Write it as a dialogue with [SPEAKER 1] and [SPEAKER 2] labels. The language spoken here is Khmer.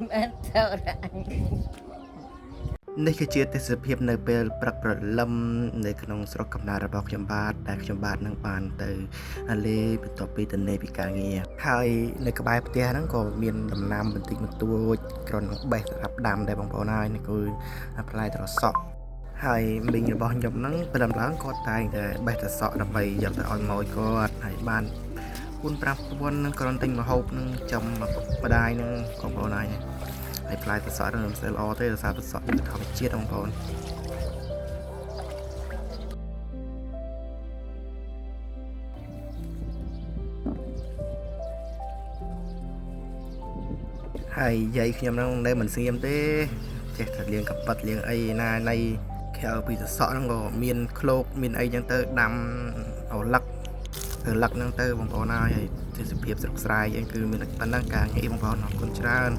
[SPEAKER 1] មែនទៅ
[SPEAKER 2] នេះគឺជាទេសភាពនៅពេលព្រឹកព្រលឹមនៅក្នុងស្រុកកំណើតរបស់ខ្ញុំបាទដែលខ្ញុំបាទនឹងបានទៅលេបន្ទាប់ពីទន្លេពីការងារហើយនៅក្បែរផ្ទះហ្នឹងក៏មានដំណាំបន្តិចបន្តួចគ្រាន់តែបេះសម្រាប់ដាំដែរបងប្អូនហើយនេះគឺផ្លែត្រសក់ហើយមីងរបស់ខ្ញុំហ្នឹងព្រមឡើងគាត់តែងតែបេះត្រសក់ដើម្បីយកទៅឲ្យម៉ួយគាត់ហើយបាន4-5 នឹងគ្រាន់តែម្ហូបនឹងចំម្ដាយនឹងបងប្អូនហើយផ្លែត្រសក់នឹងមិនស្អីល្អទេដោយសារត្រសក់វាធម្មជាតិបងប្អូនហើយយាយខ្ញុំហ្នឹងនៅមិនស្ងៀមទេចេះតែលៀងកប៉ិតលៀងអីណានៃក្រៅពីត្រសក់ហ្នឹងក៏មានឃ្លោកមានអីចឹងទៅដាំអលឹកហ្នឹងទៅបងប្អូនហើយទេសភាពស្រុកស្រែយើងគឺមានប៉ុណ្ណឹងការងារបងប្អូនអរគុណច្រើន